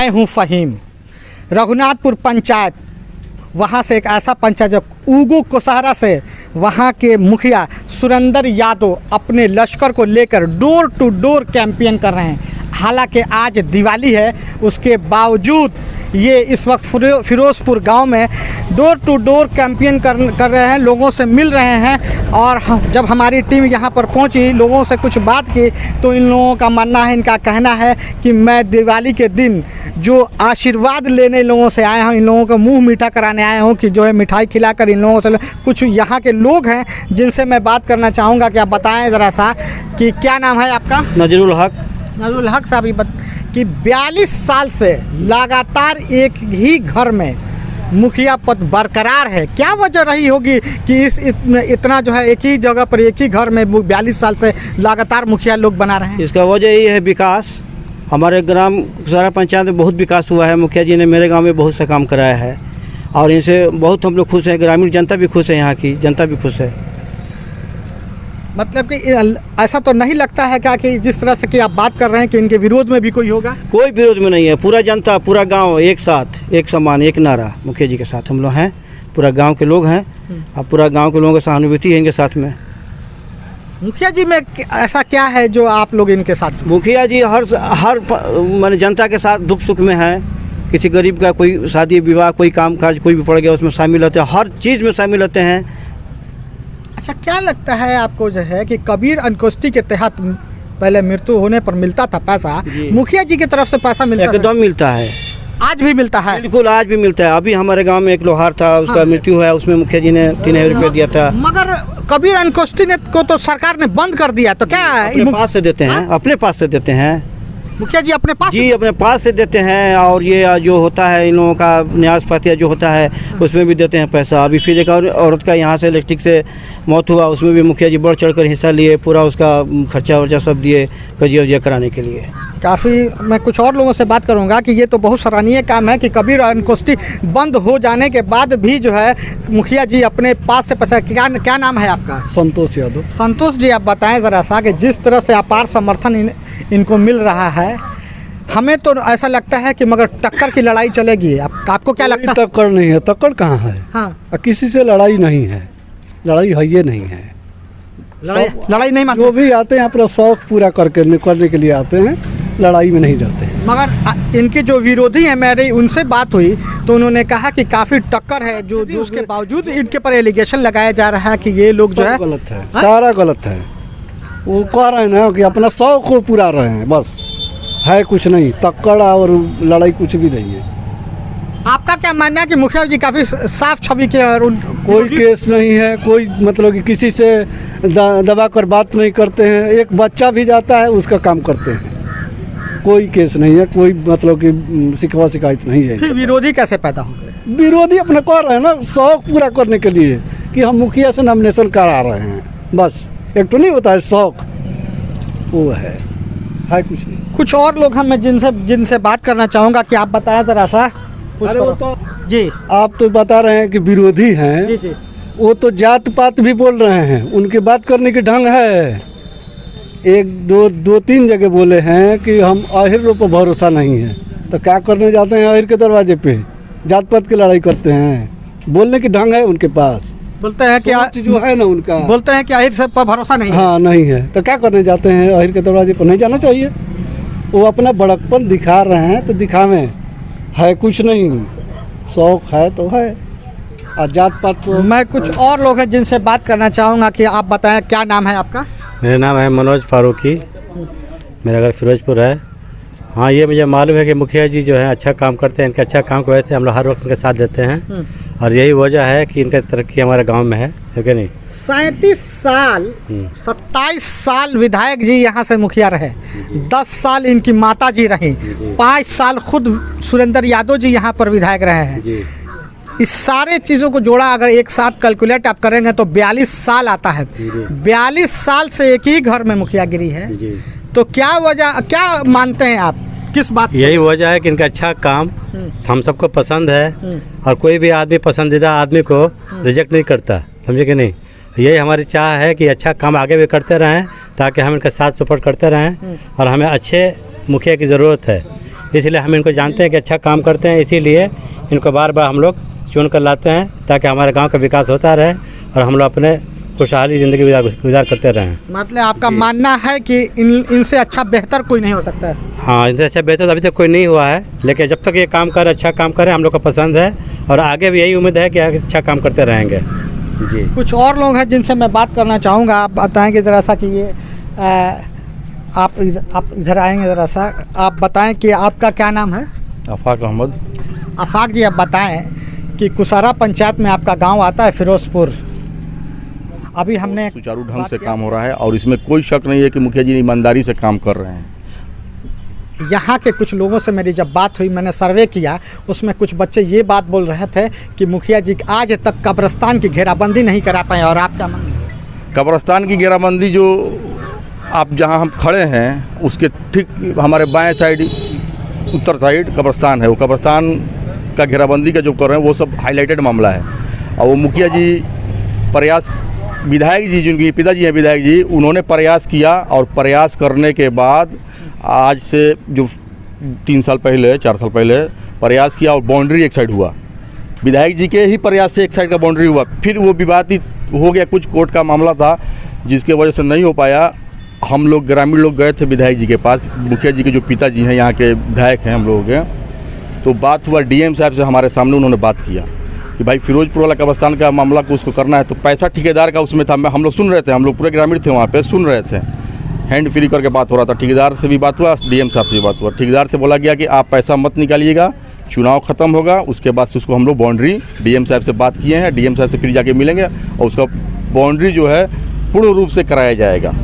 मैं हूँ फ़हीम। रघुनाथपुर पंचायत, वहाँ से एक ऐसा पंचायत जो ऊगू कोसहरा से वहाँ के मुखिया सुरेंद्र यादव अपने लश्कर को लेकर डोर टू डोर कैंपेन कर रहे हैं। हालांकि आज दिवाली है, उसके बावजूद ये इस वक्त फिरोजपुर गांव में डोर टू डोर कैंपेन कर रहे हैं, लोगों से मिल रहे हैं। और जब हमारी टीम यहाँ पर पहुँची, लोगों से कुछ बात की, तो इन लोगों का मानना है, इनका कहना है कि मैं दिवाली के दिन जो आशीर्वाद लेने लोगों से आया हूँ, इन लोगों को मुंह मीठा कराने आया हूँ कि जो है मिठाई खिलाकर इन लोगों से। कुछ यहाँ के लोग हैं जिनसे मैं बात करना चाहूँगा कि आप बताएं ज़रा सा कि क्या नाम है आपका? नजरुल हक। नजरुल हक साहब, कि 42 साल से लगातार एक ही घर में मुखिया पद बरकरार है, क्या वजह रही होगी कि इतना जो है एक ही जगह पर एक ही घर में 42 साल से लगातार मुखिया लोग बना रहे हैं? इसका वजह यही है विकास। हमारे ग्राम कोसहरा पंचायत में बहुत विकास हुआ है। मुखिया जी ने मेरे गांव में बहुत सा काम कराया है और इनसे बहुत हम लोग खुश हैं। ग्रामीण जनता भी खुश है, यहाँ की जनता भी खुश है। मतलब कि ऐसा तो नहीं लगता है क्या कि जिस तरह से कि आप बात कर रहे हैं कि इनके विरोध में भी कोई होगा? कोई विरोध में नहीं है। पूरा जनता, पूरा गांव एक साथ, एक समान, एक नारा मुखिया जी के साथ हम लोग हैं। पूरा गांव के लोग हैं और पूरा गांव के लोगों की सहानुभूति है इनके साथ में। मुखिया जी में ऐसा क्या है जो आप लोग इनके साथ? मुखिया जी हर माने जनता के साथ दुख सुख में है। किसी गरीब का कोई शादी विवाह, कोई काम काज कोई भी पड़ गया, उसमें शामिल होते हैं, हर चीज़ में शामिल होते हैं। अच्छा, क्या लगता है आपको जो है कि कबीर अंत्येष्टि के तहत पहले मृत्यु होने पर मिलता था पैसा, मुखिया जी की तरफ से पैसा मिलता है? एकदम मिलता है, आज भी मिलता है। बिल्कुल, आज भी मिलता है। अभी हमारे गांव में एक लोहार था, उसका मृत्यु हुआ, उसमें मुखिया जी ने 3000 रुपये दिया था। मगर कबीर अंत्येष्टि को तो सरकार ने बंद कर दिया, तो क्या अपने पास से देते हैं? अपने पास से देते हैं मुखिया जी, अपने पास? जी, अपने पास से देते हैं। और ये जो होता है इन लोगों का न्यास पातिया जो होता है, उसमें भी देते हैं पैसा। अभी फिर एक औरत का यहाँ से इलेक्ट्रिक से मौत हुआ, उसमें भी मुखिया जी बढ़ चढ़ कर हिस्सा लिए, पूरा उसका खर्चा वर्चा सब दिए कजिया उजिया कराने के लिए। काफ़ी, मैं कुछ और लोगों से बात करूंगा कि ये तो बहुत सराहनीय काम है कि कबीर अंत्येष्टि बंद हो जाने के बाद भी जो है मुखिया जी अपने पास से पैसा। क्या नाम है आपका? संतोष यादव। संतोष जी, आप बताएं ज़रा सा कि जिस तरह से अपार समर्थन इनको मिल रहा है, हमें तो ऐसा लगता है कि मगर टक्कर की लड़ाई चलेगी। आपको क्या लगता है? टक्कर नहीं है। टक्कर कहाँ है? हाँ, किसी से लड़ाई नहीं है, लड़ाई है ये नहीं है। लड़ाई नहीं मानते? जो भी आते हैं अपना शौक पूरा करने के लिए आते हैं, लड़ाई में नहीं जाते हैं। मगर इनके जो विरोधी हैं, मेरी उनसे बात हुई तो उन्होंने कहा कि काफ़ी टक्कर है, जो उसके बावजूद इनके पर एलिगेशन लगाया जा रहा है कि ये लोग जो है गलत है। सारा गलत है। वो कह रहे हैं ना कि अपना शौक को पूरा रहे हैं, बस है कुछ नहीं। टक्कर और लड़ाई कुछ भी नहीं है। आपका क्या मानना है कि मुखिया जी काफ़ी साफ छवि के और कोई केस नहीं है, कोई मतलब कि किसी से दबा कर बात नहीं करते हैं। एक बच्चा भी जाता है उसका काम करते हैं, कोई केस नहीं है, कोई मतलब कि शिकवा शिकायत नहीं है। फिर विरोधी कैसे पैदा हो गए? विरोधी अपने कह रहे हैं ना, शौक पूरा करने के लिए कि हम मुखिया से नॉमिनेशन करा रहे हैं, बस। एक तो नहीं होता है शौक, वो है कुछ नहीं। कुछ और लोग हैं, मैं जिनसे बात करना चाहूँगा कि आप बताएं ज़रा सा। अरे वो तो जी, आप तो बता रहे हैं कि विरोधी हैं। जी जी, वो तो जात पात भी बोल रहे हैं, उनकी बात करने की ढंग है। दो तीन जगह बोले हैं कि हम आहिर पर भरोसा नहीं है, तो क्या करने जाते हैं आहिर के दरवाजे पे? जात पात की लड़ाई करते हैं। बोलने की ढंग है उनके पास। बोलते हैं कि जो है ना उनका, बोलते हैं कि आहिर सब पर भरोसा नहीं है। हाँ, नहीं है, तो क्या करने जाते हैं? आहिर के दरवाजे पर नहीं जाना चाहिए। वो अपना बड़कपन दिखा रहे हैं तो दिखावें, है कुछ नहीं। शौक है तो है, और जात पात तो। मैं कुछ और लोग हैं जिनसे बात करना चाहूँगा कि आप बताएं, क्या नाम है आपका? मेरा नाम है मनोज फारूकी, मेरा घर फिरोजपुर है। हाँ, ये मुझे मालूम है कि मुखिया जी जो है अच्छा काम करते हैं। इनके अच्छा काम की वजह से हम लोग हर वक्त उनके साथ देते हैं, और यही वजह है कि इनका तरक्की हमारे गांव में है कि नहीं। 37 साल 27 साल विधायक जी यहाँ से मुखिया रहे, 10 साल इनकी माता जी रही, 5 साल खुद सुरेंद्र यादव जी यहाँ पर विधायक रहे हैं। इस सारे चीज़ों को जोड़ा अगर एक साथ कैलकुलेट आप करेंगे तो 42 साल आता है। 42 साल से एक ही घर में मुखियागिरी है, तो क्या वजह, क्या मानते हैं आप, किस बात? यही वजह है कि इनका अच्छा काम हम सबको पसंद है, और कोई भी आदमी पसंदीदा आदमी को रिजेक्ट नहीं करता, समझे कि नहीं। यही हमारी चाह है कि अच्छा काम आगे भी करते रहें, ताकि हम इनका साथ सपोर्ट करते रहें। और हमें अच्छे मुखिया की ज़रूरत है, इसलिए हम इनको जानते हैं कि अच्छा काम करते हैं, इसीलिए इनको बार बार हम लोग चुन कर लाते हैं ताकि हमारे गांव का विकास होता रहे और हम लोग अपने खुशहाली ज़िंदगी गुजार करते रहें। मतलब आपका मानना है कि इनसे अच्छा बेहतर कोई नहीं हो सकता है? हाँ, इनसे अच्छा बेहतर अभी तक कोई नहीं हुआ है, लेकिन जब तक ये काम करे, अच्छा काम करे, हम लोग को पसंद है और आगे भी यही उम्मीद है कि आगे अच्छा काम करते रहेंगे जी। कुछ और लोग हैं जिनसे मैं बात करना चाहूँगा। आप बताएंगे ज़रा सा कि ये आप इधर आएंगे ज़रा सा, आप बताएं कि आपका क्या नाम है? आफाक अहमद। आफाक जी, आप बताएं कि कुसारा पंचायत में आपका गांव आता है फिरोजपुर। अभी हमने सुचारू ढंग से काम हो रहा है और इसमें कोई शक नहीं है कि मुखिया जी ईमानदारी से काम कर रहे हैं। यहाँ के कुछ लोगों से मेरी जब बात हुई, मैंने सर्वे किया, उसमें कुछ बच्चे ये बात बोल रहे थे कि मुखिया जी आज तक कब्रिस्तान की घेराबंदी नहीं करा पाए। और आप क्या मानते हैं? कब्रिस्तान की घेराबंदी जो आप जहाँ हम खड़े हैं उसके ठीक हमारे बाएं साइड उत्तर साइड कब्रिस्तान है। वो कब्रिस्तान का घेराबंदी का जो कर रहे हैं वो सब हाईलाइटेड मामला है। और वो मुखिया जी प्रयास, विधायक जी जिनके पिताजी हैं विधायक जी, उन्होंने प्रयास किया और प्रयास करने के बाद आज से जो 3 साल पहले 4 साल पहले प्रयास किया और बाउंड्री एक साइड हुआ। विधायक जी के ही प्रयास से एक साइड का बाउंड्री हुआ। फिर वो विवादित हो गया, कुछ कोर्ट का मामला था जिसके वजह से नहीं हो पाया। हम लोग ग्रामीण लोग गए थे विधायक जी के पास, मुखिया जी के जो पिताजी हैं यहाँ के विधायक हैं हम लोगों के, तो बात हुआ डीएम साहब से, हमारे सामने उन्होंने बात किया कि भाई फिरोजपुर वाला कब्रिस्तान का मामला को उसको करना है। तो पैसा ठेकेदार का उसमें था, हम लोग सुन रहे थे, हम लोग पूरे ग्रामीण थे वहाँ पे, सुन रहे थे, हैंड फ्री करके बात हो रहा था। ठेकेदार से भी बात हुआ, डीएम साहब से भी बात हुआ। ठेकेदार से बोला गया कि आप पैसा मत निकालिएगा, चुनाव ख़त्म होगा उसके बाद से उसको हम लोग बाउंड्री, डीएम साहब से बात किए हैं, डीएम साहब से फिर जाके मिलेंगे और उसका बाउंड्री जो है पूर्ण रूप से कराया जाएगा।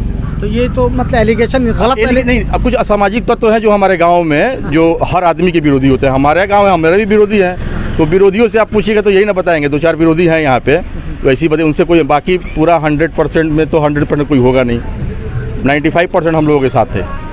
तो ये तो मतलब एलिगेशन गलत है। नहीं, अब कुछ असामाजिक तत्व हैं जो हमारे गांव में, जो हर आदमी के विरोधी होते हैं। हमारे गांव में हमारे भी विरोधी हैं, तो विरोधियों से आप पूछिएगा तो यही ना बताएंगे। 2-4 विरोधी हैं यहाँ पे, तो ऐसी बातें उनसे कोई, बाकी पूरा 100% में तो 100% कोई होगा नहीं। 95% हम लोगों के साथ है।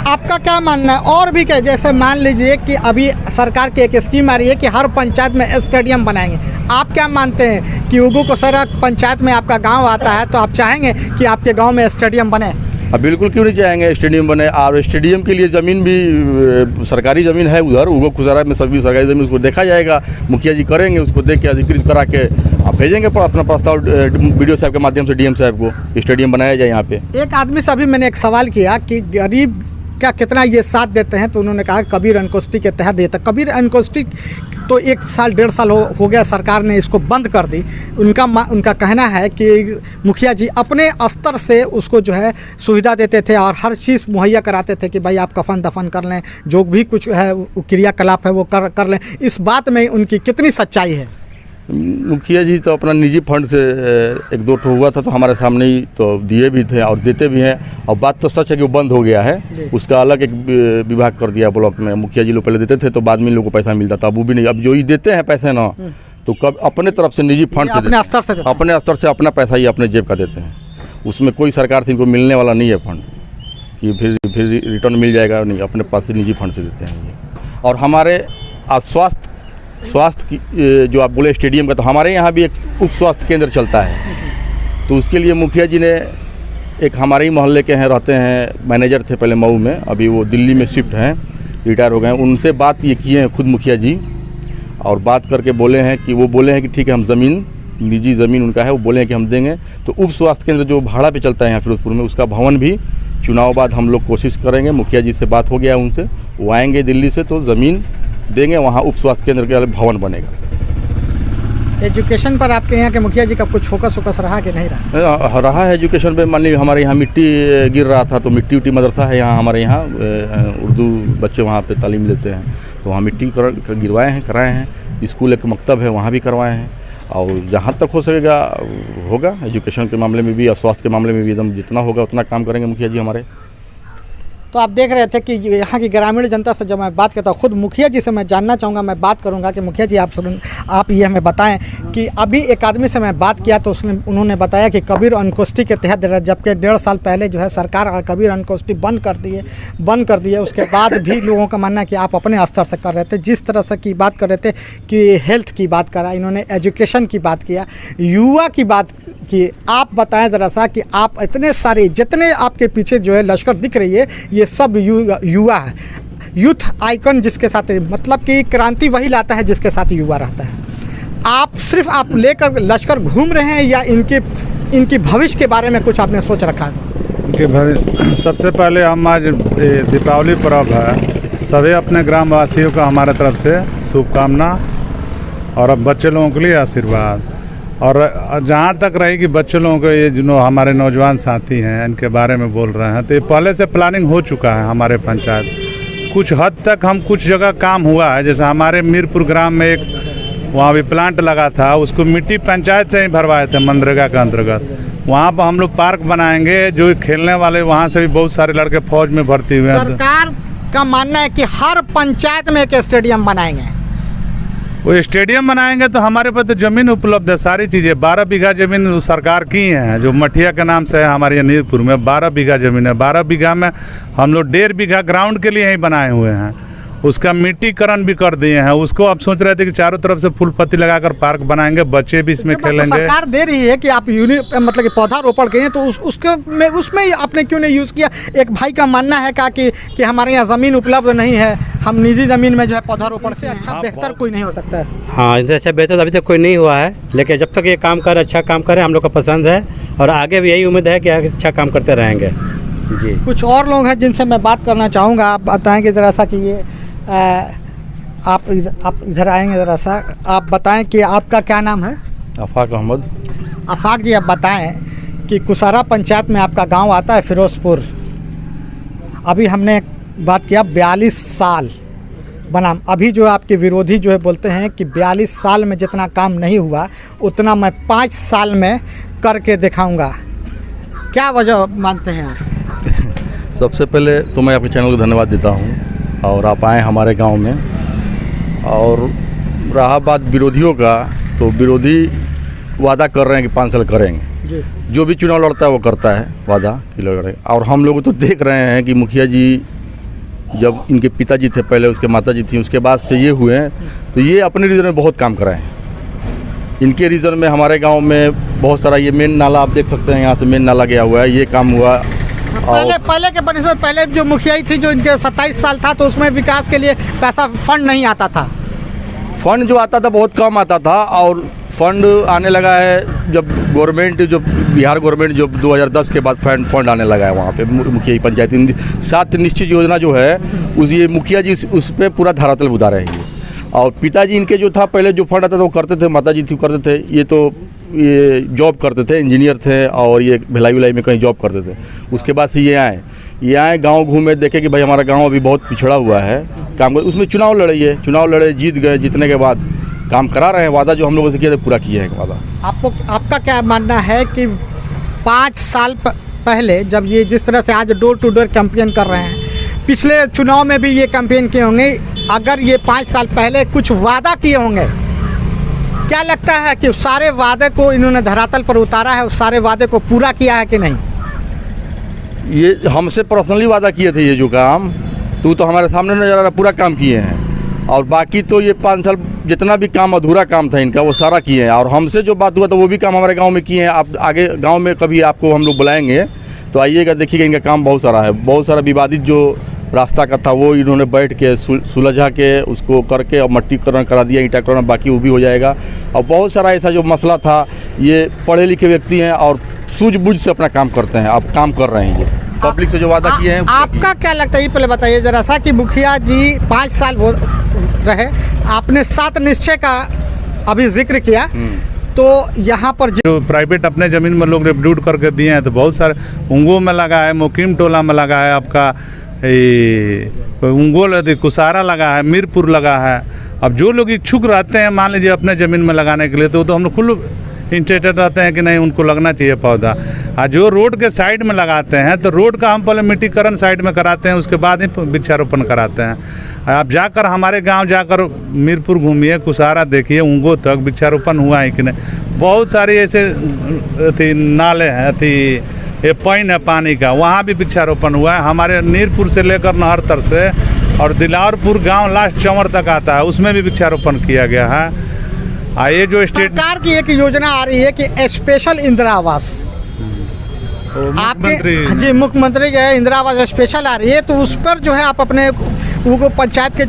आपका क्या मानना है? और भी क्या, जैसे मान लीजिए कि अभी सरकार की एक स्कीम आ रही है कि हर पंचायत में स्टेडियम बनाएंगे। आप क्या मानते हैं कि उगू कोसारा पंचायत में आपका गांव आता है, तो आप चाहेंगे कि आपके गांव में स्टेडियम बने? अब बिल्कुल क्यों नहीं चाहेंगे स्टेडियम बने। और स्टेडियम के लिए ज़मीन भी सरकारी ज़मीन है उधर उगू कोसारा में, सभी सरकारी ज़मीन, उसको देखा जाएगा, मुखिया जी करेंगे, उसको देख के अधिकृत करा के आप भेजेंगे पर अपना प्रस्ताव वीडियो साहब के माध्यम से डीएम साहब को, स्टेडियम बनाया जाए यहाँ पे। एक आदमी से अभी मैंने एक सवाल किया कि गरीब क्या कितना ये साथ देते हैं, तो उन्होंने कहा कबीर अंकोष्ठी के तहत देता। कबीर अंकोष्ठी तो 1 साल 1.5 साल हो गया सरकार ने इसको बंद कर दी। उनका कहना है कि मुखिया जी अपने स्तर से उसको जो है सुविधा देते थे और हर चीज़ मुहैया कराते थे कि भाई आप कफन दफन कर लें, जो भी कुछ है क्रियाकलाप है वो कर लें। इस बात में उनकी कितनी सच्चाई है? मुखिया जी तो अपना निजी फंड से 1-2 ठो हुआ था तो हमारे सामने ही तो दिए भी थे और देते भी हैं। और बात तो सच है कि वो बंद हो गया है, उसका अलग एक विभाग कर दिया ब्लॉक में। मुखिया जी लोग पहले देते थे तो बाद में इन लोगों को पैसा मिलता था, अब वो भी नहीं। अब जो ही देते हैं पैसे ना, तो कब अपने तरफ से निजी फंड से, अपने स्तर से अपना पैसा ही अपने जेब का देते हैं। उसमें कोई सरकार से इनको मिलने वाला नहीं है फंड कि फिर रिटर्न मिल जाएगा, नहीं, अपने पास से निजी फंड से देते हैं ये। और हमारे स्वास्थ्य की जो आप बोले स्टेडियम का, तो हमारे यहाँ भी एक उप स्वास्थ्य केंद्र चलता है। तो उसके लिए मुखिया जी ने एक हमारे ही मोहल्ले के हैं, रहते हैं, मैनेजर थे पहले मऊ में, अभी वो दिल्ली में शिफ्ट हैं, रिटायर हो गए हैं। उनसे बात ये किए हैं खुद मुखिया जी, और बात करके बोले हैं कि ठीक है हम ज़मीन, निजी ज़मीन उनका है, वो बोले हैं कि हम देंगे। तो उप स्वास्थ्य केंद्र जो भाड़ा पे चलता है यहाँ फिरोजपुर में, उसका भवन भी चुनाव बाद हम लोग कोशिश करेंगे। मुखिया जी से बात हो गया उनसे, वो आएंगे दिल्ली से तो ज़मीन देंगे, वहाँ उप स्वास्थ्य केंद्र के भवन बनेगा। एजुकेशन पर आपके यहाँ के मुखिया जी का कुछ फोकस रहा कि नहीं रहा है एजुकेशन पे। मान लीजिए हमारे यहाँ मिट्टी गिर रहा था, तो मिट्टी मदरसा है यहाँ हमारे यहाँ, उर्दू बच्चे वहाँ पे तालीम लेते हैं, तो वहाँ मिट्टी गिरवाए हैं, कराए हैं। स्कूल एक मकतब है वहाँ भी करवाए हैं। और जहाँ तक हो सकेगा होगा, एजुकेशन के मामले में भी और स्वास्थ्य के मामले में भी एकदम जितना होगा उतना काम करेंगे मुखिया जी हमारे। तो आप देख रहे थे कि यहाँ की ग्रामीण जनता से जब मैं बात करता हूँ, खुद मुखिया जी से मैं जानना चाहूँगा, मैं बात करूँगा कि मुखिया जी आप ये हमें बताएं कि अभी एक आदमी से मैं बात किया तो उन्होंने बताया कि कबीर अंकोष्ठी के तहत, जबकि 1.5 साल पहले जो है सरकार कबीर अंकोष्ठी बंद कर दिए। उसके बाद भी लोगों का मानना है कि आप अपने स्तर से कर रहे थे। जिस तरह से की बात कर रहे थे कि हेल्थ की बात करा, इन्होंने एजुकेशन की बात किया, युवा की बात कि आप बताएं ज़रा सा कि आप इतने सारे जितने आपके पीछे जो है लश्कर दिख रही है, ये सब युवा है, यूथ आइकन जिसके साथ, मतलब कि क्रांति वही लाता है जिसके साथ युवा रहता है। आप सिर्फ आप लेकर लश्कर घूम रहे हैं या इनकी भविष्य के बारे में कुछ आपने सोच रखा है? कि सबसे पहले हम आज दीपावली पर्व है, सभी अपने ग्रामवासियों का हमारे तरफ से शुभकामना और अब बच्चे लोगों के लिए आशीर्वाद। और जहाँ तक रही कि बच्चे लोगों को ये जो हमारे नौजवान साथी हैं इनके बारे में बोल रहे हैं, तो ये पहले से प्लानिंग हो चुका है हमारे पंचायत। कुछ हद तक हम कुछ जगह काम हुआ है, जैसे हमारे मीरपुर ग्राम में एक वहाँ भी प्लांट लगा था, उसको मिट्टी पंचायत से ही भरवाए थे मनरेगा के अंतर्गत। वहाँ पर हम लोग पार्क बनाएंगे, जो खेलने वाले वहाँ से भी बहुत सारे लड़के फौज में भर्ती हुए हैं। सरकार का मानना है कि हर पंचायत में एक स्टेडियम बनाएंगे। वो स्टेडियम बनाएंगे तो हमारे पास तो ज़मीन उपलब्ध है, सारी चीज़ें। 12 बीघा ज़मीन सरकार की है, जो मठिया के नाम से है हमारे यहाँ नीरपुर में 12 बीघा ज़मीन है। 12 बीघा में हम लोग 1.5 बीघा ग्राउंड के लिए ही बनाए हुए हैं, उसका मिट्टीकरण भी कर दिए हैं। उसको अब सोच रहे थे कि चारों तरफ से फूल पत्ती लगाकर पार्क बनाएंगे, बच्चे भी इसमें खेलेंगे। सरकार दे रही है कि आप मतलब कि पौधारोपण करें, तो उसमें आपने क्यों नहीं यूज़ किया? एक भाई का मानना है कि हमारे यहाँ ज़मीन उपलब्ध नहीं है, हम निजी ज़मीन में जो है पौधारोपण से अच्छा बेहतर कोई नहीं हो सकता है। हाँ, इनसे अच्छा बेहतर अभी तक कोई नहीं हुआ है, लेकिन जब तक ये काम करे, अच्छा काम करे, हम लोग को पसंद है और आगे भी यही उम्मीद है कि आगे अच्छा काम करते रहेंगे जी। कुछ और लोग हैं जिनसे मैं बात करना चाहूँगा। आप बताएँगे ज़रा सा कि ये आप इधर आएंगे ज़रा सा, आप बताएं कि आपका क्या नाम है? आफाक अहमद। आफाक जी, आप बताएं कि कुसारा पंचायत में आपका गांव आता है फिरोजपुर। अभी हमने बात किया 42 साल बनाम, अभी जो आपके विरोधी जो है बोलते हैं कि 42 साल में जितना काम नहीं हुआ उतना मैं 5 साल में करके दिखाऊंगा। क्या वजह मानते हैं आप? सबसे पहले तो मैं आपके चैनल को धन्यवाद देता हूँ और आप आए हमारे गांव में। और रहा बात विरोधियों का, तो विरोधी वादा कर रहे हैं कि 5 साल करेंगे जी। जो भी चुनाव लड़ता है वो करता है वादा कि लड़ेंगे। और हम लोग तो देख रहे हैं कि मुखिया जी जब इनके पिताजी थे पहले, उसके माताजी थी, उसके बाद से ये हुए हैं, तो ये अपने रीजन में बहुत काम कराए हैं। इनके रीजन में हमारे गाँव में बहुत सारा, ये मेन नाला आप देख सकते हैं, यहाँ से मेन नाला गया हुआ है, ये काम हुआ। पहले के बनस्पत पहले जो मुखिया थी, जो इनके 27 साल था, तो उसमें विकास के लिए पैसा फंड नहीं आता था। फंड जो आता था बहुत कम आता था, और फंड आने लगा है जब गवर्नमेंट, जो बिहार गवर्नमेंट जो 2010 के बाद फंड आने लगा है वहाँ पे मुखिया पंचायती 7 निश्चित योजना जो है उस ये मुखिया जी उस पर पूरा धरातल बुधा रहे हैं। और पिताजी इनके जो था पहले जो फंड आता था वो करते थे, माताजी थी करते थे, ये जॉब करते थे, इंजीनियर थे और ये भिलाई विलाई में कहीं जॉब करते थे। उसके बाद से ये आए गांव घूमे, देखे कि भाई हमारा गांव अभी बहुत पिछड़ा हुआ है, काम कर, उसमें चुनाव लड़े, जीत गए। जीतने के बाद काम करा रहे हैं, वादा जो हम लोगों से किया था पूरा किए हैं वादा। आपका क्या मानना है कि 5 साल पहले जब ये जिस तरह से आज डोर टू डोर कैंपेन कर रहे हैं, पिछले चुनाव में भी ये कैंपेन किए होंगे, अगर ये 5 साल पहले कुछ वादा किए होंगे, क्या लगता है कि सारे वादे को इन्होंने धरातल पर उतारा है, उस सारे वादे को पूरा किया है कि नहीं? ये हमसे पर्सनली वादा किए थे, ये जो काम तो हमारे सामने नजर आ रहा, पूरा काम किए हैं। और बाकी तो ये 5 साल जितना भी काम अधूरा काम था इनका वो सारा किए हैं। और हमसे जो बात हुआ था वो भी काम हमारे गांव में किए हैं। आप आगे गांव में कभी आपको हम लोग बुलाएंगे तो आइएगा, देखिएगा, इनका काम बहुत सारा है। बहुत सारा विवादित जो रास्ता का था वो इन्होंने बैठ के सुलझा के उसको करके और मट्टीकरण करा दिया, ईंटाकरण बाकी वो भी हो जाएगा। और बहुत सारा ऐसा जो मसला था, ये पढ़े लिखे व्यक्ति हैं और सूझबूझ से अपना काम करते हैं, आप काम कर रहे हैं। ये पब्लिक से जो वादा किए हैं। आपका क्या लगता है, ये पहले बताइए जरा सा कि मुखिया जी 5 साल रहे, आपने 7 निश्चय का अभी जिक्र किया, तो यहाँ पर जो प्राइवेट अपने ज़मीन में लोग रिप्यूट करके दिए हैं, तो बहुत सारे उंगो में लगा है, मुकीम टोला में लगा है, आपका उंगोल कुसारा लगा है, मीरपुर लगा है। अब जो लोग इच्छुक रहते हैं मान लीजिए अपने ज़मीन में लगाने के लिए, तो हम लोग खुद इंटरेस्टेड रहते हैं कि नहीं उनको लगना चाहिए पौधा। और जो रोड के साइड में लगाते हैं तो रोड का हम पहले मिट्टीकरण साइड में कराते हैं, उसके बाद ही वृक्षारोपण कराते हैं। आप जाकर हमारे गांव जाकर मीरपुर घूमिए, कुसारा देखिए, उंगो तक वृक्षारोपण हुआ है कि नहीं। बहुत सारे ऐसे नाले हैं, ये पानी है पानी का, वहाँ भी वृक्षारोपण हुआ है। हमारे नीरपुर से लेकर नहरतर से और दिलावरपुर गांव लास्ट चंवर तक आता है, उसमें भी वृक्षारोपण किया गया है। ये जो स्टेट सरकार की एक योजना आ रही है कि स्पेशल इंदिरा आवास आपके जी मुख्यमंत्री के इंदिरा आवास स्पेशल आ रही है, तो उस पर जो है आप अपने वो पंचायत के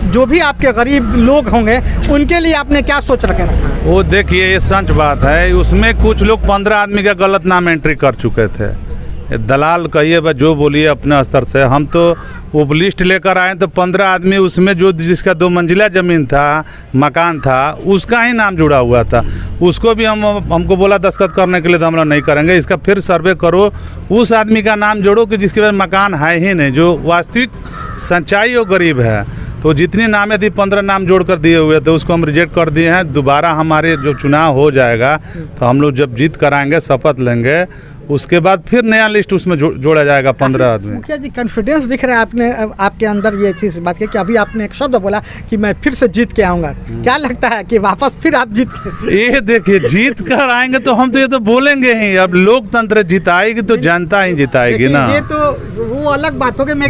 जो भी आपके गरीब लोग होंगे उनके लिए आपने क्या सोच रखे रखा है? वो देखिए ये सच बात है, उसमें कुछ लोग 15 आदमी का गलत नाम एंट्री कर चुके थे। दलाल कहिए बा जो बोलिए अपने स्तर से, हम तो वो लिस्ट लेकर आए तो 15 आदमी उसमें जो जिसका 2 मंजिला ज़मीन था, मकान था, उसका ही नाम जुड़ा हुआ था। उसको भी हमको बोला दस्तखत करने के लिए, तो हम लोग नहीं करेंगे, इसका फिर सर्वे करो, उस आदमी का नाम जोड़ो कि जिसके पास मकान है ही नहीं, जो वास्तविक सच्चाई और गरीब है। तो जितनी नामें थी 15 नाम जोड़ कर दिए हुए थे, उसको हम रिजेक्ट कर दिए हैं। दोबारा हमारे जो चुनाव हो जाएगा तो हम लोग जब जीत कराएंगे, शपथ लेंगे, उसके बाद फिर नया लिस्ट उसमें जोड़ा जाएगा 15 आदमी। मुखिया जी कॉन्फिडेंस दिख रहा है आपने आपके अंदर ये चीज़ बात की कि अभी आपने एक शब्द बोला कि मैं फिर से जीत के आऊँगा, क्या लगता है कि वापस फिर आप जीत के? ये देखिए जीत कर आएंगे तो हम तो ये तो बोलेंगे ही, अब लोकतंत्र जिताएगी तो जनता ही जिताएगी ना। ये तो वो अलग बात होगी। मैं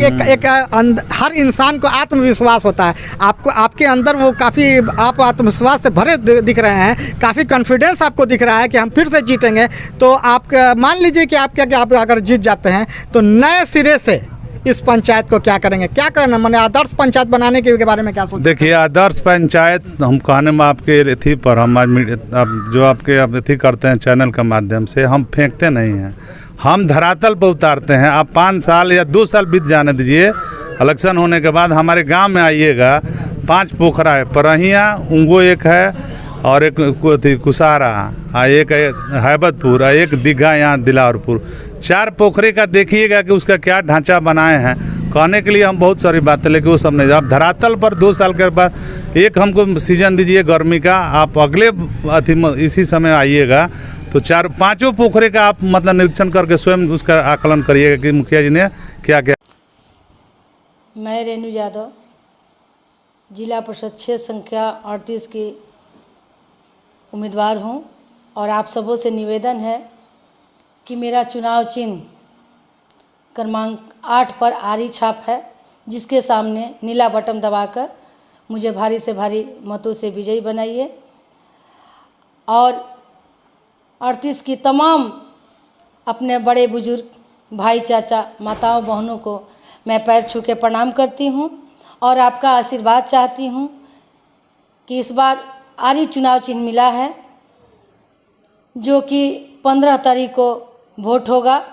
हर इंसान को आत्मविश्वास होता है, आपको आपके अंदर वो काफ़ी आप आत्मविश्वास से भरे दिख रहे हैं, काफ़ी कॉन्फिडेंस आपको दिख रहा है कि हम फिर से जीतेंगे। तो आप मान लीजिए कि आप अगर जीत जाते हैं तो नए सिरे से इस पंचायत को क्या करेंगे, क्या करना, मैंने आदर्श पंचायत बनाने के बारे में क्या सोचते? देखिए आदर्श पंचायत हम कहने में आपके अथी पर हम जो आपके अथी करते हैं चैनल के माध्यम से, हम फेंकते नहीं हैं, हम धरातल पर उतारते हैं। आप 5 साल या 2 साल बीत जाने दीजिए, इलेक्शन होने के बाद हमारे गांव में आइएगा, 5 पोखरा है, परहिया उंगो एक है और एक कुसारा, एक हैबतपुर, एक दीघा यहाँ दिलावरपुर, 4 पोखरे का देखिएगा कि उसका क्या ढांचा बनाए हैं। कहने के लिए हम बहुत सारी बातें, लेकिन वो सब नहीं। आप धरातल पर 2 साल के बाद एक हमको सीजन दीजिए गर्मी का, आप अगले इसी समय आइएगा तो 4-5 पोखरे का आप मतलब निरीक्षण करके स्वयं उसका आकलन करिएगा कि मुखिया जी ने क्या क्या। मैं रेणु यादव जिला परिषद क्षेत्र संख्या 38 की उम्मीदवार हूं, और आप सबों से निवेदन है कि मेरा चुनाव चिन्ह क्रमांक 8 पर आरी छाप है, जिसके सामने नीला बटन दबाकर मुझे भारी से भारी मतों से विजयी बनाइए। और 38 की तमाम अपने बड़े बुजुर्ग भाई चाचा माताओं बहनों को मैं पैर छू के प्रणाम करती हूं, और आपका आशीर्वाद चाहती हूं कि इस बार आरी चुनाव चिन्ह मिला है, जो कि 15 तारीख को वोट होगा।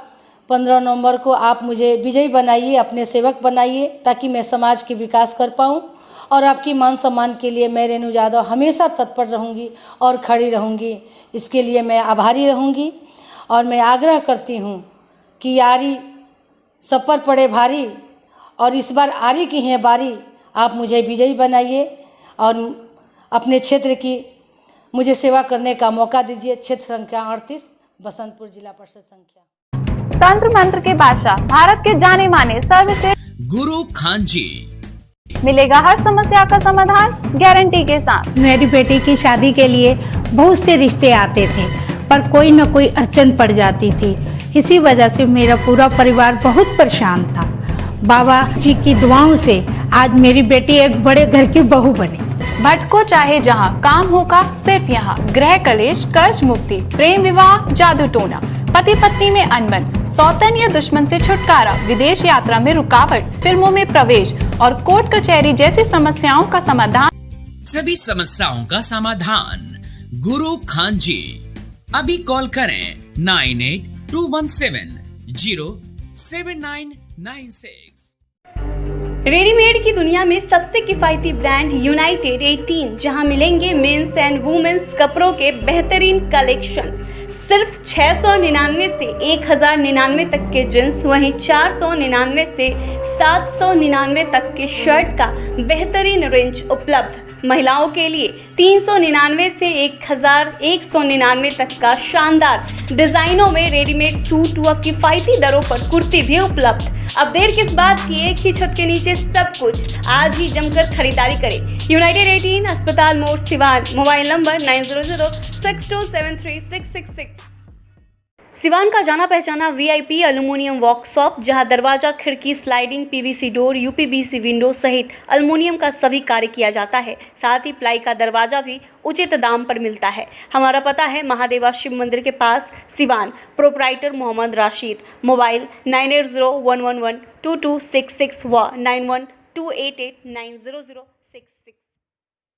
15 नवंबर को आप मुझे विजयी बनाइए, अपने सेवक बनाइए, ताकि मैं समाज के विकास कर पाऊँ, और आपकी मान सम्मान के लिए मैं रेणु यादव हमेशा तत्पर रहूँगी और खड़ी रहूँगी। इसके लिए मैं आभारी रहूँगी, और मैं आग्रह करती हूँ कि आरी सब पर पड़े भारी, और इस बार आरी की है बारी, आप मुझे विजयी बनाइए और अपने क्षेत्र की मुझे सेवा करने का मौका दीजिए। क्षेत्र संख्या 38 बसंतपुर जिला परिषद संख्या। तंत्र मंत्र के बादशाह, भारत के जाने माने सर्वश्रेष्ठ गुरु खान जी, मिलेगा हर समस्या का समाधान गारंटी के साथ। मेरी बेटी की शादी के लिए बहुत से रिश्ते आते थे, पर कोई न कोई अड़चन पड़ जाती थी। इसी वजह से मेरा पूरा परिवार बहुत परेशान था। बाबा जी की दुआओं से आज मेरी बेटी एक बड़े घर की बहू बनी। भटको चाहे जहां, काम होगा सिर्फ यहाँ। गृह कलेश, कर्ज मुक्ति, प्रेम विवाह, जादू टोना, पति पत्नी में अनबन, सौतन या दुश्मन से छुटकारा, विदेश यात्रा में रुकावट, फिल्मों में प्रवेश और कोर्ट कचहरी जैसी समस्याओं का समाधान। सभी समस्याओं का समाधान गुरु खान जी। अभी कॉल करें 9821707996। रेडीमेड की दुनिया में सबसे किफायती ब्रांड यूनाइटेड 18, जहां मिलेंगे मेंस एंड वुमेन्स कपड़ों के बेहतरीन कलेक्शन। सिर्फ 699 से 1099 तक के जींस, वहीं 499 से 799 तक के शर्ट का बेहतरीन रेंज उपलब्ध। महिलाओं के लिए 399 से 1199 तक का शानदार डिजाइनों में रेडीमेड सूट व किफायती दरों पर कुर्ती भी उपलब्ध। अब देर किस बात की, एक ही छत के नीचे सब कुछ। आज ही जमकर खरीदारी करें। यूनाइटेड 18, अस्पताल मोड़, सिवान। Mobile number 9006273666। सिवान का जाना पहचाना वीआईपी एल्युमिनियम वर्कशॉप, जहां दरवाजा, खिड़की, sliding, PVC door, UPVC window सहित एल्युमिनियम का सभी कार्य किया जाता है। साथ ही प्लाई का दरवाजा भी उचित दाम पर मिलता है। हमारा पता है महादेवा शिव मंदिर के पास, सिवान। प्रोप्राइटर मोहम्मद राशिद। मोबाइल 9801112266 व 9128890066।